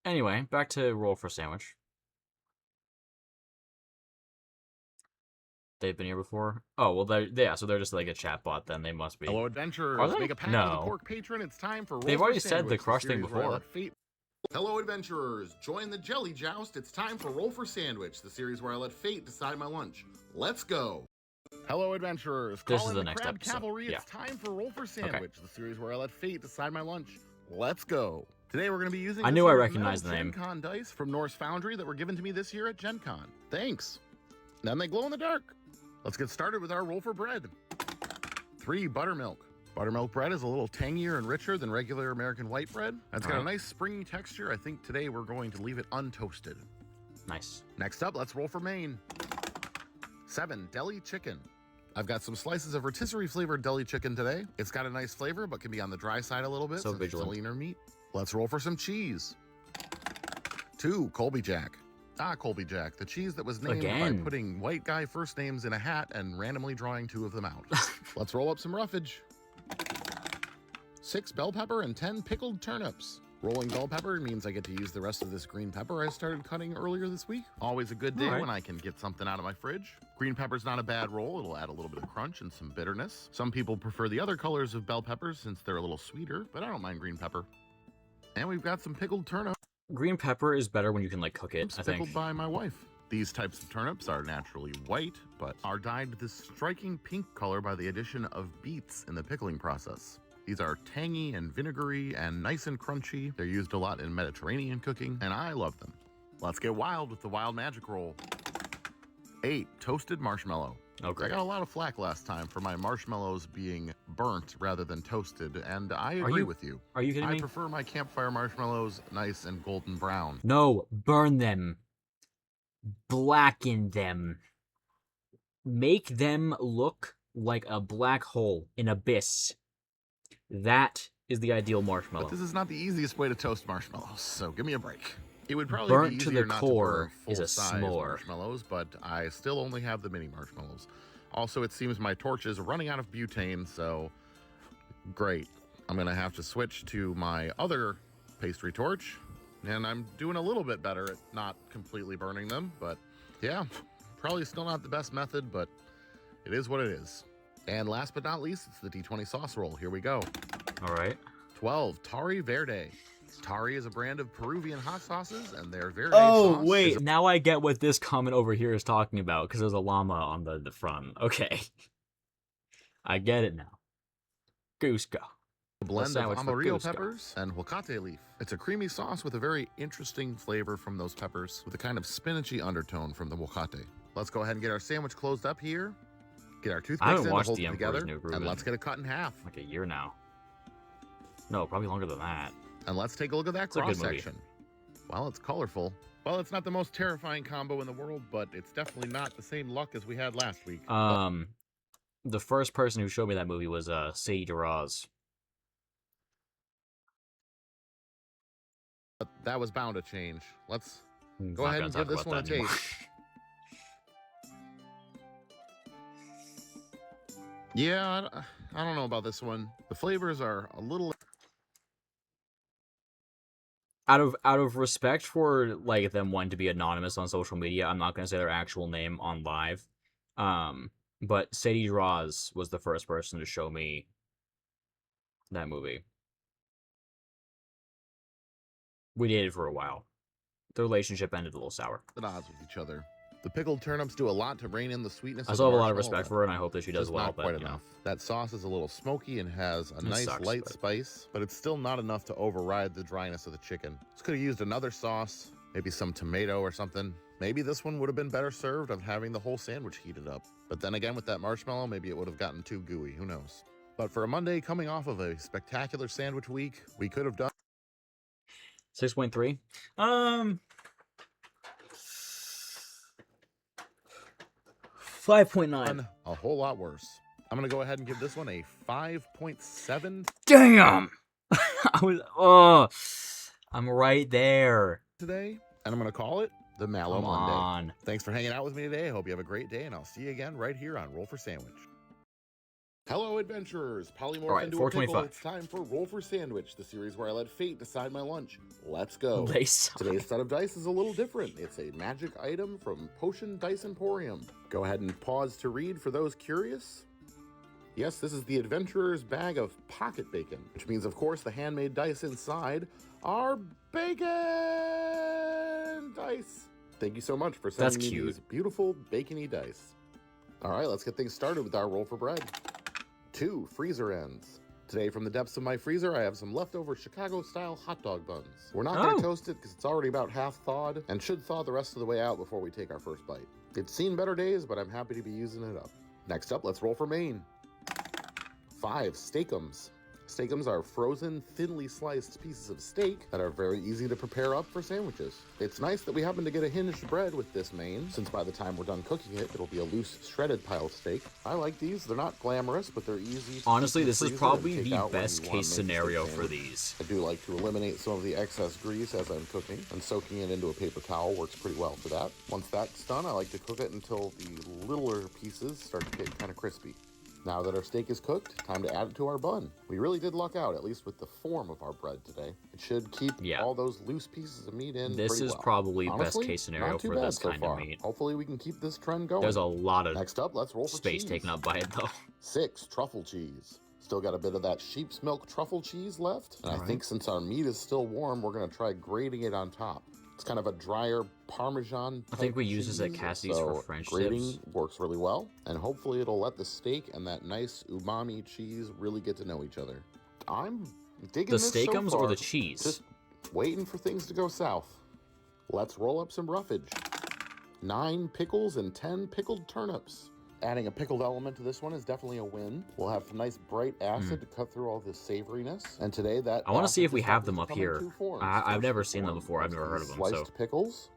Anyway, back to Roll for Sandwich. They've been here before? Oh, well, so they're just like a chatbot then. They must be. Hello, Are adventurers. they? Make a pact with a No. pork patron. It's time for Roll They've for already Sandwich, said the crush thing series where I before. let fate... Hello, adventurers. Join the Jelly Joust. It's time for Roll for Sandwich, the series where I let fate decide my lunch. Let's go. Hello, adventurers. This Call is in the the next Crab episode. Cavalry. Yeah. It's time for Roll for Sandwich, the series where I let fate decide my lunch. Let's go. Today we're going to be using I knew I recognized the name. Gen Con dice from Norse Foundry that were given to me this year at Gen Con. Thanks. Then they glow in the dark. Let's get started with our roll for bread. 3 buttermilk. Buttermilk bread is a little tangier and richer than regular American white bread. It's got a nice springy texture. I think today we're going to leave it untoasted. Nice. Next up, let's roll for Maine. 7 deli chicken. I've got some slices of rotisserie flavored deli chicken today. It's got a nice flavor, but can be on the dry side a little bit So since it's a vigilant. leaner meat. Let's roll for some cheese. 2 Colby Jack. Colby Jack, the cheese that was named by putting white guy first names in a hat and randomly drawing 2 of them out. Let's roll up some roughage. 6 bell pepper and 10 pickled turnips. Rolling bell pepper means I get to use the rest of this green pepper I started cutting earlier this week. Always a good day when I can get something out of my fridge. Green pepper's not a bad roll. It'll add a little bit of crunch and some bitterness. Some people prefer the other colors of bell peppers since they're a little sweeter, but I don't mind green pepper. And we've got some pickled turnips. Green pepper is better when you can, like, cook it, I think. Pickled by my wife. These types of turnips are naturally white, but are dyed this striking pink color by the addition of beets in the pickling process. These are tangy and vinegary and nice and crunchy. They're used a lot in Mediterranean cooking, and I love them. Let's get wild with the wild magic roll. 8 toasted marshmallow. Oh, great. I got a lot of flack last time for my marshmallows being burnt rather than toasted, and I agree with you. Are you kidding me? I prefer my campfire marshmallows nice and golden brown. No, burn them. Blacken them. Make them look like a black hole, an abyss. That is the ideal marshmallow. But this is not the easiest way to toast marshmallows, so give me a break. It would probably Burnt be to easier the not core to burn is a full-size s'more. marshmallows, but I still only have the mini marshmallows. Also, it seems my torch is running out of butane, so great. I'm going to have to switch to my other pastry torch, and I'm doing a little bit better at not completely burning them, but yeah, probably still not the best method, but it is what it is. And last but not least, it's the D20 sauce roll. Here we go. All right. 12 Tari Verde. Tari is a brand of Peruvian hot sauces, and their Verde Oh, sauce wait. Now I get what this comment over here is talking about, because there's a llama on the front. Okay. I get it now. Cusco. a blend of amarillo peppers and huacate leaf. It's a creamy sauce with a very interesting flavor from those peppers, with a kind of spinachy undertone from the huacate. Let's go ahead and get our sandwich closed up here. Get our toothpicks in to hold it together, and let's get it cut in half. Like a year now. No, probably longer than that. And let's take a look at that cross section. Well, it's colorful. Well, it's not the most terrifying combo in the world, but it's definitely not the same luck as we had last week. The first person who showed me that movie was Sadie DeRoz. But that was bound to change. Let's go ahead and give this one a taste. Yeah, I don't know about this one. The flavors are a little... Out of respect for like them wanting to be anonymous on social media, I'm not gonna say their actual name on live. But Sadie DeRoz was the first person to show me that movie. We dated for a while. The relationship ended a little sour. At odds with each other. The pickled turnips do a lot to rein in the sweetness. I still have a lot of respect for her, and I hope that she does well. Not quite enough. That sauce is a little smoky and has a nice light spice, but it's still not enough to override the dryness of the chicken. Just could have used another sauce, maybe some tomato or something. Maybe this one would have been better served of having the whole sandwich heated up. But then again, with that marshmallow, maybe it would have gotten too gooey. Who knows? But for a Monday coming off of a spectacular sandwich week, we could have done 6.3. 5.9. A whole lot worse. I'm gonna go ahead and give this one a 5.7. Damn! I'm right there today, and I'm gonna call it the Mallow Monday. Thanks for hanging out with me today. I hope you have a great day, and I'll see you again right here on Roll for Sandwich. Hello, adventurers! All Polymorph right, into a pickle. 425. It's time for Roll for Sandwich, the series where I let fate decide my lunch. Let's go. They suck. Today's set of dice is a little different. It's a magic item from Potion Dice Emporium. Go ahead and pause to read for those curious. Yes, this is the adventurer's bag of pocket bacon, which means, of course, the handmade dice inside are bacon dice. Thank you so much for sending me these beautiful bacony dice. All right, let's get things started with our roll for bread. 2 freezer ends. Today, from the depths of my freezer, I have some leftover Chicago-style hot dog buns. We're not going to toast it because it's already about half thawed and should thaw the rest of the way out before we take our first bite. It's seen better days, but I'm happy to be using it up. Next up, let's roll for Maine. 5 steakums. Steakums are frozen, thinly sliced pieces of steak that are very easy to prepare up for sandwiches. It's nice that we happen to get a hinged bread with this Maine, since by the time we're done cooking it, it'll be a loose, shredded pile of steak. I like these. They're not glamorous, but they're easy to Honestly, keep in this is freezer probably and take the out when best you wanna case make a steak scenario for sandwich. these. I do like to eliminate some of the excess grease as I'm cooking, and soaking it into a paper towel works pretty well for that. Once that's done, I like to cook it until the littler pieces start to get kind of crispy. Now that our steak is cooked, time to add it to our bun. We really did luck out, at least with the form of our bread today. It should keep all those loose pieces of meat in This pretty is well. probably Honestly, best case scenario not too for bad this so kind far. of meat. Hopefully we can keep this trend going. There's a lot of Next up, let's roll for space cheese. taken up by it, though. 6 truffle cheese. Still got a bit of that sheep's milk truffle cheese left. And I think since our meat is still warm, we're gonna try grating it on top. It's kind of a drier Parmesan type I think we use cheese, this at Cassidy's so for French grating dips. works really well, and hopefully it'll let the steak and that nice umami cheese really get to know each other. I'm digging The this so steakums far. or the cheese? Just waiting for things to go south. Let's roll up some roughage. 9 pickles and 10 pickled turnips. Adding a pickled element to this one is definitely a win. We'll have nice bright acid to cut through all the savoriness. And today that I want to see if we just have happens them to up come in here. 2 forms. I've never First seen them form before. I've is never heard these of them. So sliced pickles.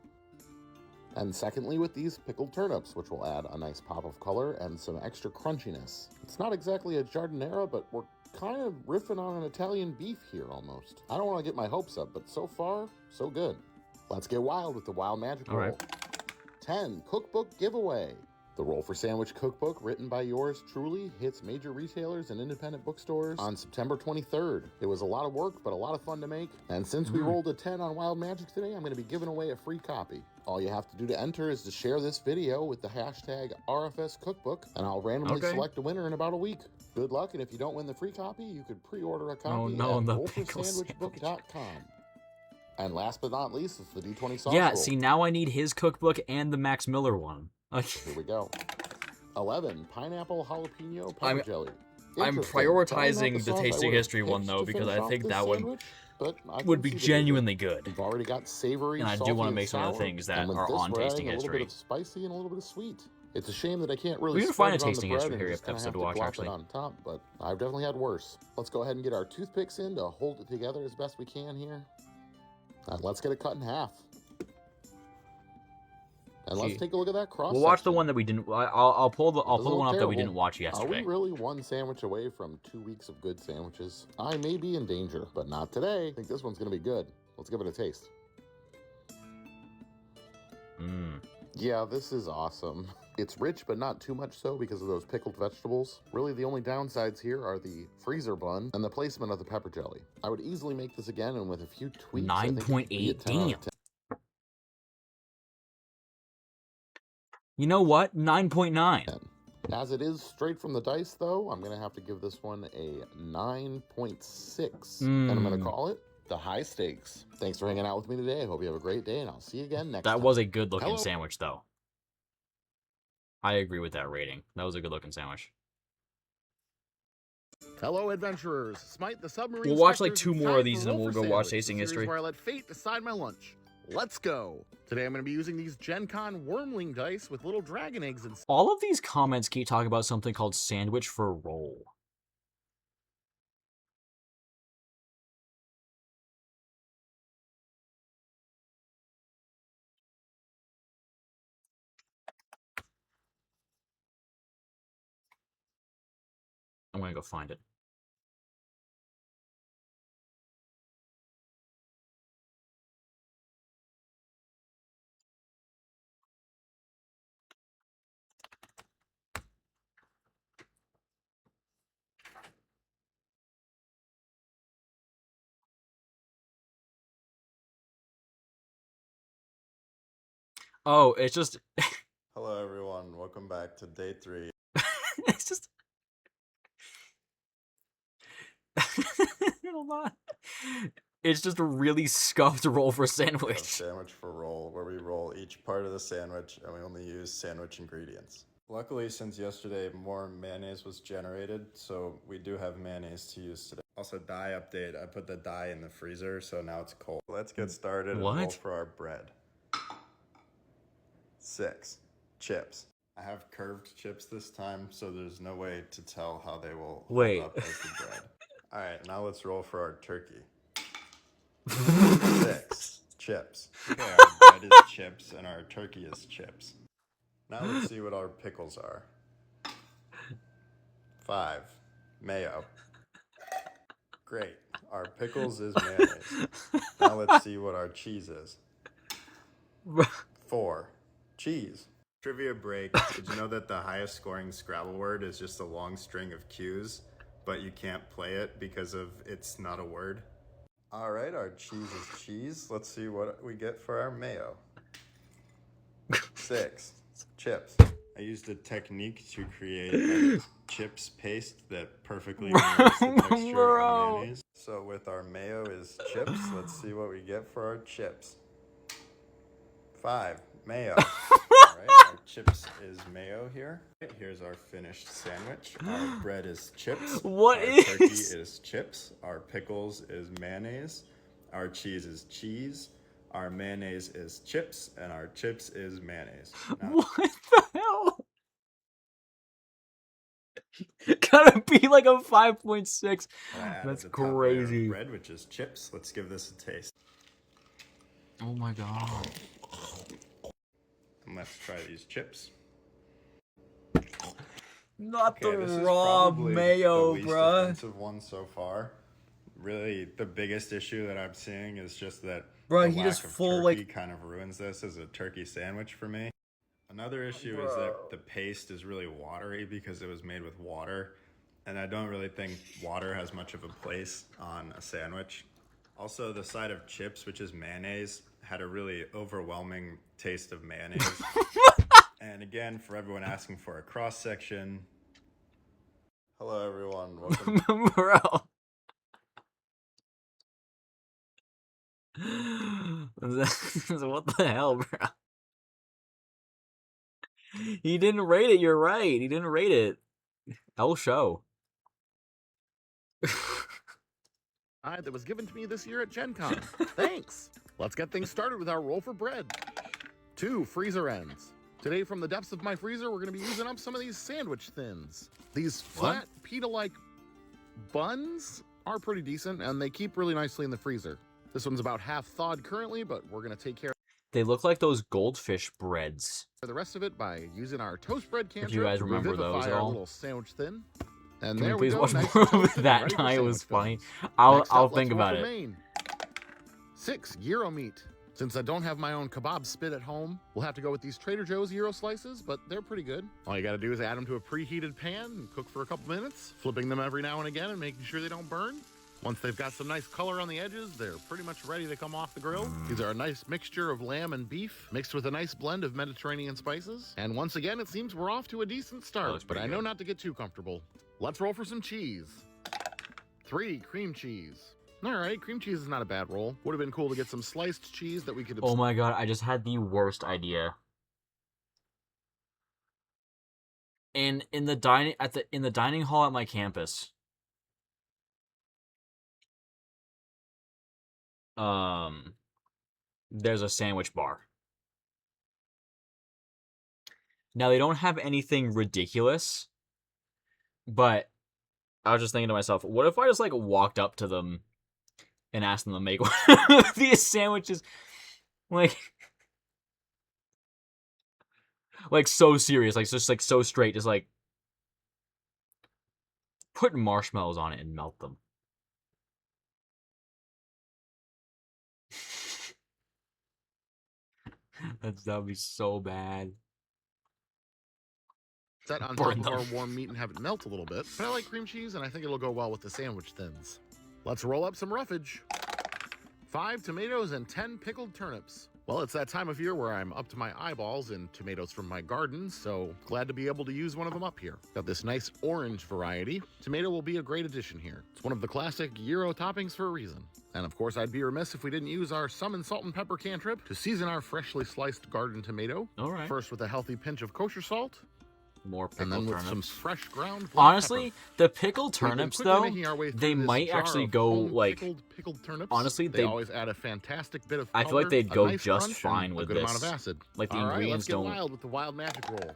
And secondly, with these pickled turnips, which will add a nice pop of color and some extra crunchiness. It's not exactly a giardiniera, but we're kind of riffing on an Italian beef here almost. I don't want to get my hopes up, but so far, so good. Let's get wild with the Wild Magic Roll. right. 10 cookbook giveaway. The Roll for Sandwich cookbook, written by yours truly, hits major retailers and independent bookstores on September 23rd. It was a lot of work, but a lot of fun to make. And since we rolled a 10 on Wild Magic today, I'm going to be giving away a free copy. All you have to do to enter is to share this video with the hashtag RFS Cookbook, and I'll randomly select a winner in about a week. Good luck, and if you don't win the free copy, you could pre-order a copy at rollforsandwichbook.com. And last but not least, it's the D20 sauce roll. see, now I need his cookbook and the Max Miller one. Here we go. 11 pineapple jalapeno pepper jelly. I'm prioritizing the Tasting History one, though, because I think that one would be genuinely good. We've already got savory, and I do want to make some of the things that are on Tasting History. A little bit of spicy and a little bit of sweet. It's a shame that I can't really. We can find a Tasting History here episode to watch, actually. On top, but I've definitely had worse. Let's go ahead and get our toothpicks in to hold it together as best we can here. And let's get it cut in half. And let's take a look at that cross. We'll watch the one that we didn't. I'll pull the one up that we didn't watch yesterday. Are we really one sandwich away from 2 weeks of good sandwiches? I may be in danger, but not today. I think this one's going to be good. Let's give it a taste. Yeah, this is awesome. It's rich, but not too much so because of those pickled vegetables. Really, the only downsides here are the freezer bun and the placement of the pepper jelly. I would easily make this again, and with a few tweaks, 9.8. Damn. You know what? 9.9. As it is straight from the dice, though, I'm going to have to give this one a 9.6. And I'm going to call it the high stakes. Thanks for hanging out with me today. I hope you have a great day, and I'll see you again next time. That was a good-looking sandwich, though. I agree with that rating. That was a good-looking sandwich. Hello, adventurers. Smite the submarine. We'll watch like 2 more of these, and then we'll go watch Tasting History. Where I let fate decide my lunch. Let's go. Today I'm going to be using these Gen Con wormling dice with little dragon eggs inside. All of these comments keep talking about something called Sandwich for Roll. I'm going to go find it. Oh, it's just Hello everyone, welcome back to day 3. it's just hold on. It's just a really scuffed roll for Of sandwich. Sandwich for roll, where we roll each part of the sandwich and we only use sandwich ingredients. Luckily, since yesterday, more mayonnaise was generated, so we do have mayonnaise to use today. Also, dye update, I put the dye in the freezer, so now it's cold. Let's get started and roll What? for our bread. 6. Chips. I have curved chips this time, so there's no way to tell how they will Wait. hold up as the bread. Alright, now let's roll for our turkey. 6. Chips. Okay, our bread is chips and our turkey is chips. Now let's see what our pickles are. 5. Mayo. Great. Our pickles is mayonnaise. Now let's see what our cheese is. 4. Cheese. Trivia break. Did you know that the highest scoring Scrabble word is just a long string of Q's, but you can't play it because of it's not a word? Alright, our cheese is cheese. Let's see what we get for our mayo. 6. Chips. I used a technique to create a chips paste that perfectly mirrors the texture of mayonnaise. So with our mayo is chips, let's see what we get for our chips. 5. Mayo. Alright, our chips is mayo here. Here's our finished sandwich. Our bread is chips. What our is- turkey is chips. Our pickles is mayonnaise. Our cheese is cheese. Our mayonnaise is chips. And our chips is mayonnaise. Now, What the hell? Gotta be like a 5.6. I added That's the top layer of crazy. bread, which is chips. Let's give this a taste. Oh my god. And let's try these chips. Not Okay, the this is raw probably mayo, the least bruh. offensive one so far. Really, the biggest issue that I'm seeing is just that Bruh, the he lack just of full, turkey like- kind of ruins this as a turkey sandwich for me. Another issue is that the paste is really watery because it was made with water, and I don't really think water has much of a place on a sandwich. Also, the side of chips, which is mayonnaise, had a really overwhelming taste of mayonnaise. And again, for everyone asking for a cross section. Hello, everyone. Welcome. Bro. What the hell, bro? He didn't rate it, you're right. He didn't rate it. I'll show. That was given to me this year at Gen Con. Thanks. Let's get things started with our roll for bread. 2 freezer ends. Today, from the depths of my freezer, we're going to be using up some of these sandwich thins. These flat, pita-like buns are pretty decent, and they keep really nicely in the freezer. This one's about half thawed currently, but we're going to take care They look like those goldfish breads. of the rest of it by using our toast bread cantrip. If you guys to remember those revivify at our all. little sandwich thin. And Can we there please go, watch nice more and toasted of and that ready for guy? It was sandwich funny. buns. I'll Next up, I'll let's think roll about for it. Maine. 6 gyro meat. Since I don't have my own kebab spit at home, we'll have to go with these Trader Joe's gyro slices, but they're pretty good. All you gotta do is add them to a preheated pan and cook for a couple minutes, flipping them every now and again and making sure they don't burn. Once they've got some nice color on the edges, they're pretty much ready to come off the grill. These are a nice mixture of lamb and beef, mixed with a nice blend of Mediterranean spices. And once again, it seems we're off to a decent start, looks but pretty I know good. not to get too comfortable. Let's roll for some cheese. 3 cream cheese. All right, cream cheese is not a bad roll. Would have been cool to get some sliced cheese that we could... Oh my god, I just had the worst idea. In the dining hall at my campus. There's a sandwich bar. Now they don't have anything ridiculous, but I was just thinking to myself, what if I just like walked up to them and asked them to make one of these sandwiches, like so serious, like just like so straight, just like put marshmallows on it and melt them. That'd be so bad. set on Burn top them. of our warm meat and have it melt a little bit. But I like cream cheese, and I think it'll go well with the sandwich thins. Let's roll up some roughage. 5 tomatoes and 10 pickled turnips. Well, it's that time of year where I'm up to my eyeballs in tomatoes from my garden, so glad to be able to use one of them up here. Got this nice orange variety. Tomato will be a great addition here. It's one of the classic gyro toppings for a reason. And of course, I'd be remiss if we didn't use our summon salt and pepper cantrip to season our freshly sliced garden tomato. All right. First with a healthy pinch of kosher salt, More and pickled then with turnips. some fresh ground black Honestly, pepper. the pickled We've been turnips, quickly though, making our way through they this might jar actually of go, home like... pickled turnips. Honestly, they they always add a fantastic bit of I color, feel like they'd a go nice just crunch, fine and with a good amount of this. acid. Like, the All right, let's ingredients get don't... wild with the wild magic roll.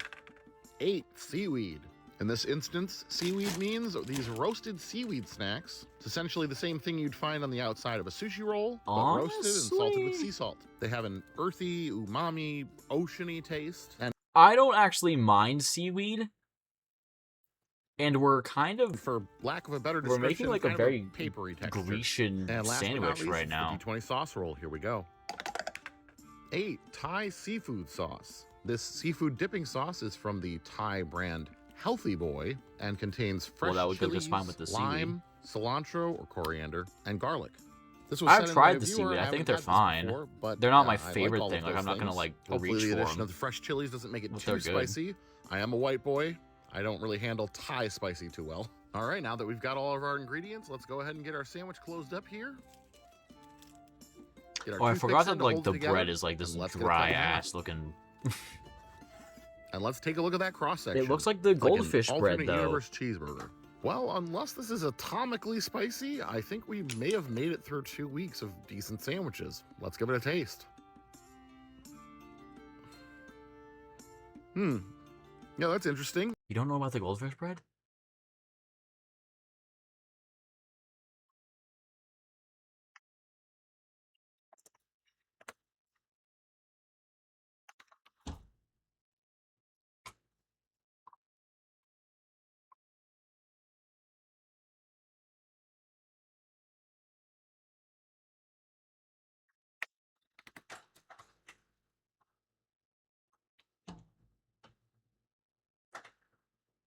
8, seaweed. In this instance, seaweed means these roasted seaweed snacks. It's essentially the same thing you'd find on the outside of a sushi roll, but roasted and salted with Honestly? sea salt. They have an earthy, umami, oceany taste, and I don't actually mind seaweed. And we're kind of... for lack of a better We're description, making, like, a kind very of a papery texture. Grecian And last but not sandwich least, right it's now. the D20 sauce roll. Here we go. 8, Thai seafood sauce. This seafood dipping sauce is from the Thai brand Healthy Boy and contains fresh Well, that would go chilies, just fine with the seaweed. lime, cilantro or coriander, and garlic. This was I've sent in tried by a the viewer. seaweed. I haven't think they're had this fine. before, but They're not my I like favorite all of thing. Like, those I'm not gonna, things. like, Hopefully reach the for addition them. of the fresh chilies doesn't make it But too they're good. spicy. I am a white boy. I don't really handle Thai spicy too well. All right, now that we've got all of our ingredients, let's go ahead and get our sandwich closed up here. Get our Oh, I toothpicks forgot in that, to like, hold the it together, bread is, like, this and let's get it dry cut in half. ass looking... And let's take a look at that cross section. It looks like the It's like an goldfish bread, alternate though. universe cheeseburger. Well, unless this is atomically spicy, I think we may have made it through 2 weeks of decent sandwiches. Let's give it a taste. Yeah, that's interesting. You don't know about the goldfish bread?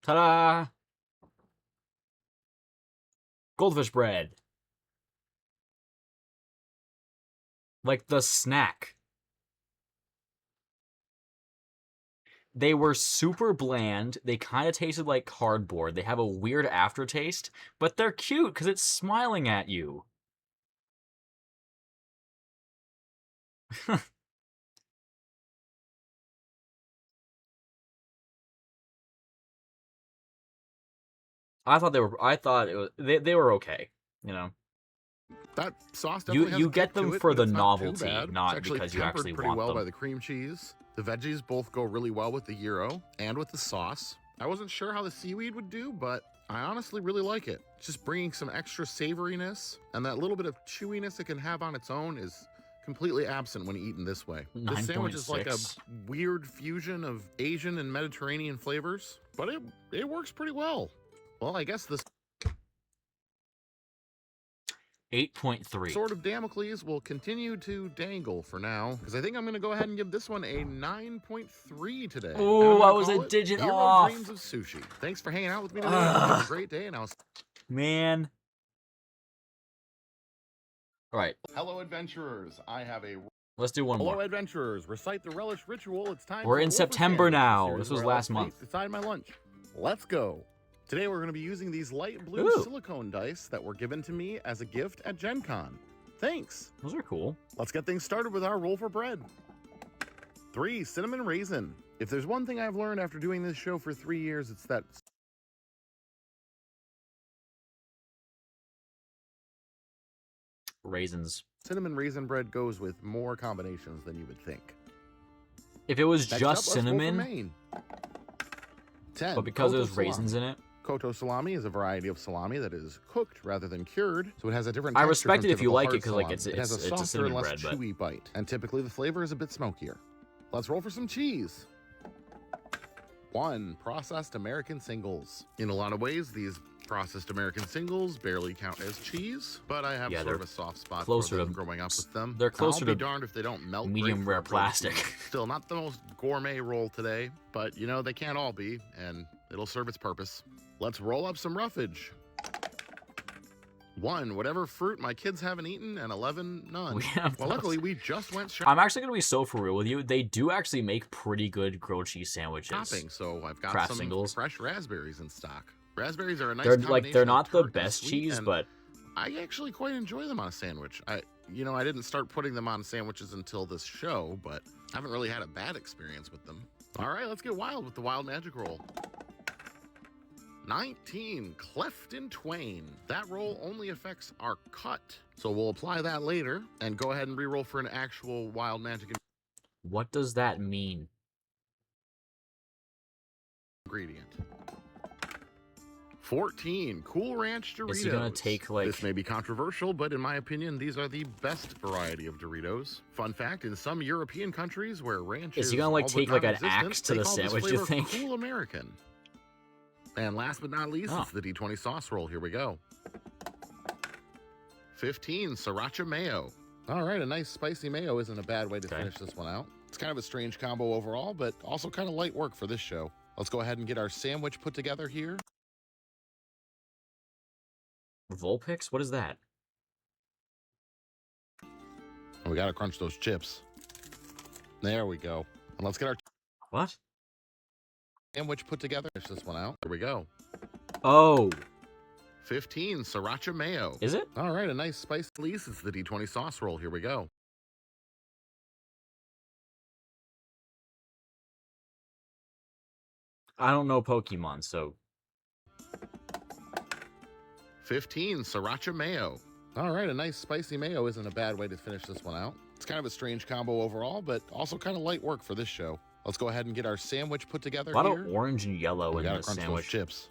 Ta-da! Goldfish bread. Like the snack. They were super bland. They kind of tasted like cardboard. They have a weird aftertaste, but they're cute because it's smiling at you. I thought they were okay, you know. That sauce definitely has You a get kick to them it, for but the it's not too novelty, bad. not It's actually because you tempered actually pretty want well them. by the cream cheese. The veggies both go really well with the gyro and with the sauce. I wasn't sure how the seaweed would do, but I honestly really like it. It's just bringing some extra savoriness, and that little bit of chewiness it can have on its own is completely absent when eaten this way. This sandwich is like a 9.6. weird fusion of Asian and Mediterranean flavors, but it works pretty well. Well, I guess this 8.3. sword of Damocles will continue to dangle for now, because I think I'm going to go ahead and give this one a 9.3 today. And I'm Ooh, gonna I was call a it digit Hero off. Dreams of Sushi. Thanks for hanging out with me today. Have a great day, and I'll... Man. All right, Hello, adventurers. I have a... let's do one Hello, more. adventurers. Recite the relish ritual. It's time We're for in Wolf of September Sandwich, now. the series This was where I last like month. to decide my lunch. Let's go. Today we're going to be using these light blue Ooh. silicone dice that were given to me as a gift at Gen Con. Thanks. Those are cool. Let's get things started with our roll for bread. 3, cinnamon raisin. If there's one thing I've learned after doing this show for 3 years, it's that Raisins. cinnamon raisin bread goes with more combinations than you would think. If it was Next just up, let's roll for cinnamon, Maine. 10, but because Koto there's raisins salami. in it, Koto salami is a variety of salami that is cooked rather than cured, so it has a different I texture respect from it if you typical like it hard 'cause, like, salami. it's- it has a it's a softer and cinnamon less bread, but- chewy bite, and typically the flavor is a bit smokier. Let's roll for some cheese. 1, processed American singles. In a lot of ways, these processed American singles barely count as cheese, but I have Yeah, sort they're of a soft spot closer for them to- growing up with them. they're closer I'll be to darned if they don't melt medium great for rare a bread plastic. cheese. Still not the most gourmet roll today, but you know, they can't all be, and it'll serve its purpose. Let's roll up some roughage. 1, whatever fruit my kids haven't eaten, and 11, none. We have Well, those. luckily, we just went I'm actually gonna be so for real with you. They do actually make pretty good grilled cheese sandwiches. shopping, so I've got Kraft some singles. fresh raspberries in stock. Raspberries are a nice They're combination they're of not the tart and best sweet, cheese, and but I actually quite enjoy them on a sandwich. I didn't start putting them on sandwiches until this show, but I haven't really had a bad experience with them. All right, let's get wild with the Wild Magic Roll. 19, cleft in twain. That roll only affects our cut, so we'll apply that later and go ahead and re-roll for an actual Wild Magic what does that mean? ingredient. 14, Cool Ranch Doritos. Is he gonna take, like... This may be controversial, but in my opinion, these are the best variety of Doritos. Fun fact, in some European countries where ranch Is he gonna, like, all but take, like, an non-existent, axe to they the call this sandwich, you flavor think? Cool American. And last but not least, it's the D20 sauce roll. Here we go. 15, Sriracha Mayo. All right, a nice spicy mayo isn't a bad way to finish this one out. It's kind of a strange combo overall, but also kind of light work for this show. Let's go ahead and get our sandwich put together here. Volpix? What is that? And we gotta crunch those chips. There we go. And let's get our What? sandwich put together. Finish this one out. There we go. Oh. 15, Sriracha Mayo. Is it? All right, a nice spice release. It's the D20 sauce roll. Here we go. I don't know Pokemon, so... 15, Sriracha Mayo. All right, a nice spicy mayo isn't a bad way to finish this one out. It's kind of a strange combo overall, but also kind of light work for this show. Let's go ahead and get our sandwich put together A lot here. of orange and yellow We in gotta the crunch sandwich. those chips.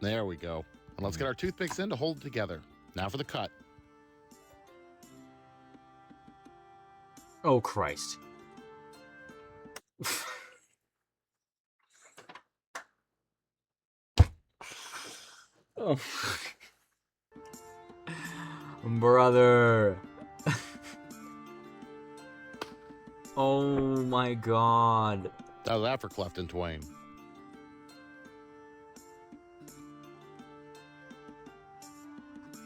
There we go. And let's get our toothpicks in to hold it together. Now for the cut. Oh, Christ. Oh. Brother. Oh my god. That was that for cleft in twain.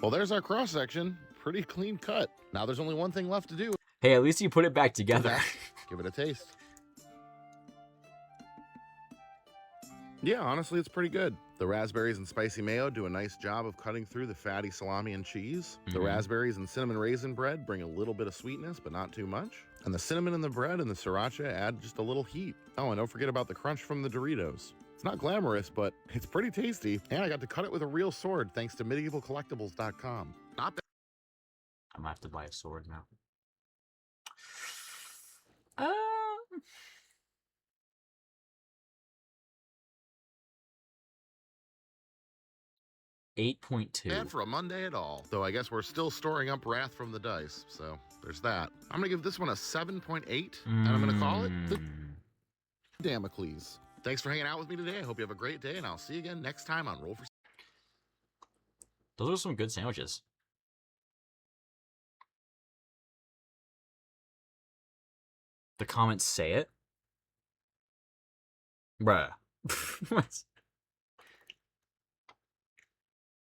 Well, there's our cross section. Pretty clean cut. Now there's only one thing left to do. Hey, at least you put it back together. Give it a taste. Yeah, honestly, it's pretty good. The raspberries and spicy mayo do a nice job of cutting through the fatty salami and cheese. The raspberries and cinnamon raisin bread bring a little bit of sweetness, but not too much. And the cinnamon in the bread and the sriracha add just a little heat. Oh, and don't forget about the crunch from the Doritos. It's not glamorous, but it's pretty tasty. And I got to cut it with a real sword thanks to medievalcollectibles.com. Not bad. I'm gonna have to buy a sword now. 8.2. Bad for a Monday at all. Though I guess we're still storing up wrath from the dice, so there's that. I'm gonna give this one a 7.8, and I'm gonna call it the Damocles. Thanks for hanging out with me today. I hope you have a great day, and I'll see you again next time on Roll for. Those are some good sandwiches. The comments say it? Bruh. What?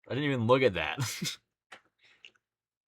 I didn't even look at that.